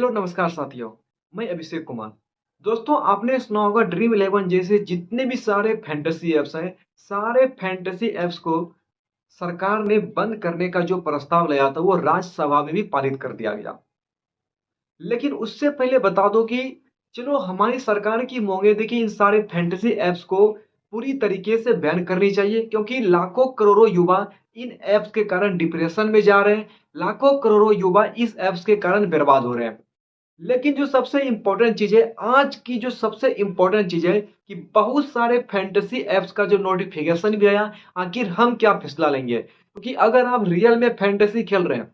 Hello नमस्कार साथियों। मैं अभिषेक कुमार। दोस्तों, आपने सुना होगा ड्रीम इलेवन जैसे जितने भी सारे फैंटेसी ऐप्स हैं, सारे फैंटेसी ऐप्स को सरकार ने बंद करने का जो प्रस्ताव लाया था वो राज्यसभा में भी पारित कर दिया गया। लेकिन उससे पहले बता दो कि चलो हमारी सरकार की मांगे थी कि इन सारे फैंटेसी ऐप्स को पूरी तरीके से बैन करनी चाहिए, क्योंकि लाखों करोड़ों युवा इन ऐप्स के कारण डिप्रेशन में जा रहे हैं। लाखों करोड़ों युवा इस ऐप्स के कारण बर्बाद हो रहे हैं। लेकिन जो सबसे इंपॉर्टेंट चीज है, आज की जो सबसे इंपॉर्टेंट चीज है कि बहुत सारे फैंटेसी एप्स का जो नोटिफिकेशन भी आया। आखिर हम क्या फैसला लेंगे, क्योंकि अगर आप रियल में फैंटेसी खेल रहे हैं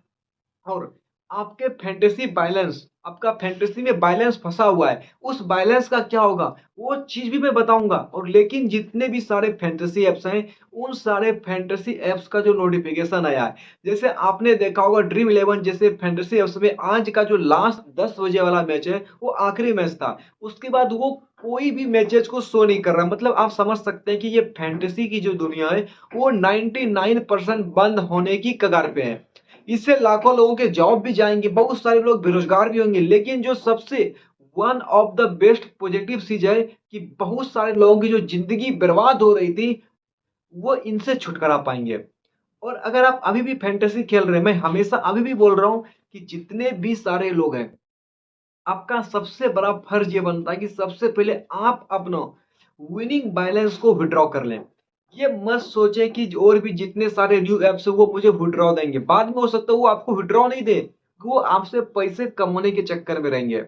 और आपके फैंटेसी बैलेंस आपका फैंटेसी में बैलेंस फंसा हुआ है, उस बैलेंस का क्या होगा वो चीज भी मैं बताऊंगा। और लेकिन जितने भी सारे फैंटेसी एप्स हैं, उन सारे फैंटेसी एप्स का जो नोटिफिकेशन आया है, जैसे आपने देखा होगा ड्रीम इलेवन जैसे फैंटेसी एप्स में आज का जो लास्ट 10 बजे वाला मैच है वो आखिरी मैच था। उसके बाद वो कोई भी मैचेस को शो नहीं कर रहा। मतलब आप समझ सकते हैं कि ये फैंटेसी की जो दुनिया है वो 99% बंद होने की कगार पे है। इससे लाखों लोगों के जॉब भी जाएंगे, बहुत सारे लोग बेरोजगार भी होंगे। लेकिन जो सबसे one of the best positive चीज है कि बहुत सारे लोगों की जो जिंदगी बर्बाद हो रही थी वो इनसे छुटकारा पाएंगे। और अगर आप अभी भी फैंटेसी खेल रहे हैं, मैं हमेशा अभी भी बोल रहा हूं कि जितने भी सारे लोग हैं, आपका सबसे बड़ा फर्ज ये बनता है कि सबसे पहले आप अपना विनिंग बैलेंस को विड्रॉ कर लें। ये मत सोचे कि और भी जितने सारे न्यू एप्स है वो मुझे विड्रॉ देंगे। बाद में हो सकता है वो आपको विड्रॉ नहीं दे, वो आपसे पैसे कमाने के चक्कर में रहेंगे।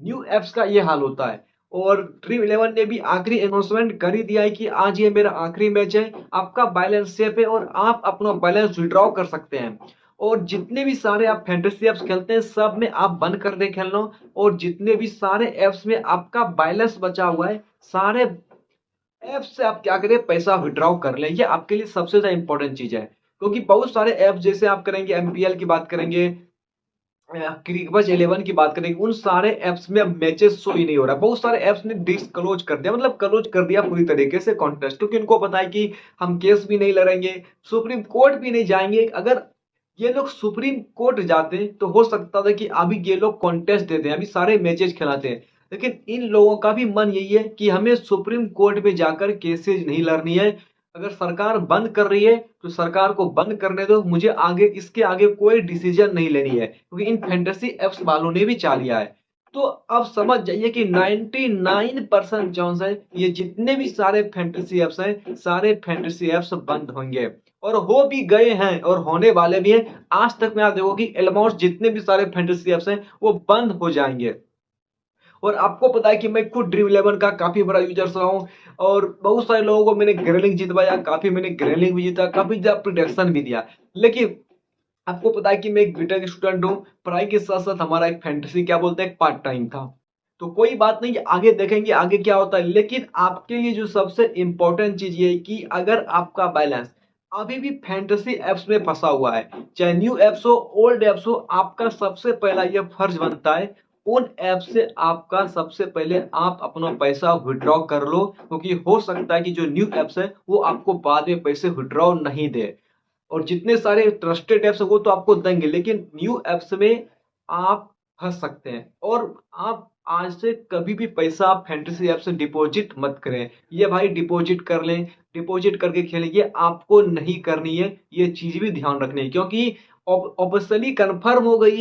न्यू एप्स का ये हाल होता है। और ड्रीम इलेवन ने भी आखिरी अनाउंसमेंट कर ही दिया है कि आज ये मेरा आखिरी मैच है, आपका बैलेंस सेफ है और आप अपना बैलेंस विड्रॉ कर सकते हैं। और जितने भी सारे आप फैंटेसी एप्स खेलते हैं सब में आप बंद कर दे खेलना। और जितने भी सारे एप्स में आपका बैलेंस बचा हुआ है, सारे ऐप से आप क्या करें, पैसा विड्रॉ कर लें। ये आपके लिए सबसे ज्यादा इंपॉर्टेंट चीज है, क्योंकि बहुत सारे ऐप जैसे आप करेंगे एमपीएल की बात करेंगे, क्रिकबज 11 की बात करेंगे, उन सारे ऐप्स में अब मैचेस शो ही नहीं हो रहा। बहुत सारे ऐप्स ने डिस्क्लोज कर दिया, मतलब क्लोज कर दिया पूरी तरीके से कॉन्टेस्ट, क्योंकि उनको पता है कि हम केस भी नहीं लड़ेंगे, सुप्रीम कोर्ट भी नहीं जाएंगे। अगर ये लोग सुप्रीम कोर्ट जाते तो हो सकता था कि अभी ये लोग कॉन्टेस्ट देते हैं, अभी सारे मैचेस खिलाते हैं। लेकिन इन लोगों का भी मन यही है कि हमें सुप्रीम कोर्ट में जाकर केसेस नहीं लड़नी है। अगर सरकार बंद कर रही है तो सरकार को बंद करने दो, मुझे आगे इसके आगे कोई डिसीजन नहीं लेनी है, क्योंकि इन फैंटेसी एप्स वालों ने भी चाह लिया है। तो अब समझ जाइए कि 99% चांस है ये जितने भी सारे फैंटेसी एप्स हैं, सारे फैंटेसी एप्स बंद होंगे। और हो भी गए हैं और होने वाले भी हैं। आज तक में आप देखोगे ऑलमोस्ट जितने भी सारे फैंटेसी एप्स हैं वो बंद हो जाएंगे। और आपको पता है कि मैं खुद ड्रीम इलेवन का काफी बड़ा यूजर रहा हूँ, और बहुत सारे लोगों को मैंने ग्रेलिंग जितवाया, काफी मैंने ग्रेलिंग भी जीता, काफी ज्यादा प्रोटेक्शन भी दिया। लेकिन आपको पता है कि मैं एक बीटेक स्टूडेंट हूँ, पढ़ाई के साथ साथ हमारा एक फैंटेसी क्या बोलते हैं पार्ट टाइम था। तो कोई बात नहीं, आगे देखेंगे आगे क्या होता है। लेकिन आपके लिए जो सबसे इंपॉर्टेंट चीज ये है कि अगर आपका बैलेंस अभी भी फैंटेसी एप्स में फंसा हुआ है, चाहे न्यू एप्स हो ओल्ड एप्स हो, आपका सबसे पहला यह फर्ज बनता है उन ऐप से आपका सबसे पहले आप अपना पैसा विड्रॉ कर लो, क्योंकि हो सकता है कि जो न्यू एप्स है वो आपको बाद में पैसे विड्रॉ नहीं दे। और जितने सारे ट्रस्टेड ऐप्स वो तो आपको देंगे, लेकिन न्यू ऐप्स में आप फंस सकते हैं। और आप आज से कभी भी पैसा आप फैंटेसी ऐप से डिपॉजिट मत करें। ये भाई डिपॉजिट कर लें, डिपॉजिट करके खेलें, ये आपको नहीं करनी है। ये चीज भी ध्यान रखनी है, क्योंकि ऑब्वियसली कंफर्म हो गई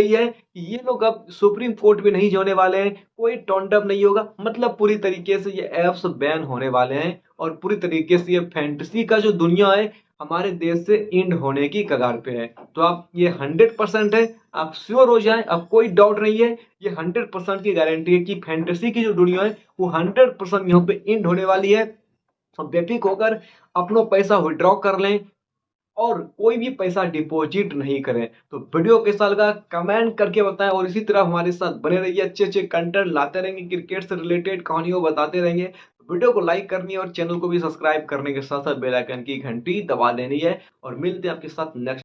है कि ये लोग अब सुप्रीम कोर्ट भी नहीं जाने वाले हैं, कोई टोंडअप नहीं होगा। मतलब पूरी तरीके से ये ऐप्स बैन होने वाले हैं और पूरी तरीके से ये फैंटेसी का जो दुनिया है हमारे देश से इंड होने की कगार पे है। तो आप ये 100% है, आप श्योर हो जाए, अब कोई डाउट नहीं है। ये 100% की गारंटी है कि फैंटेसी की जो दुनिया है वो 100% यहाँ पे इंड होने वाली है। तो बेफिक होकर अपना पैसा विड्रॉ कर लें और कोई भी पैसा डिपॉजिट नहीं करें। तो वीडियो कैसा लगा कमेंट करके बताएं, और इसी तरह हमारे साथ बने रहिए, अच्छे अच्छे कंटेंट लाते रहेंगे, क्रिकेट से रिलेटेड कहानियों बताते रहेंगे। वीडियो को लाइक करनी है और चैनल को भी सब्सक्राइब करने के साथ साथ बेल आइकन की घंटी दबा देनी है। और मिलते हैं आपके साथ नेक्स्ट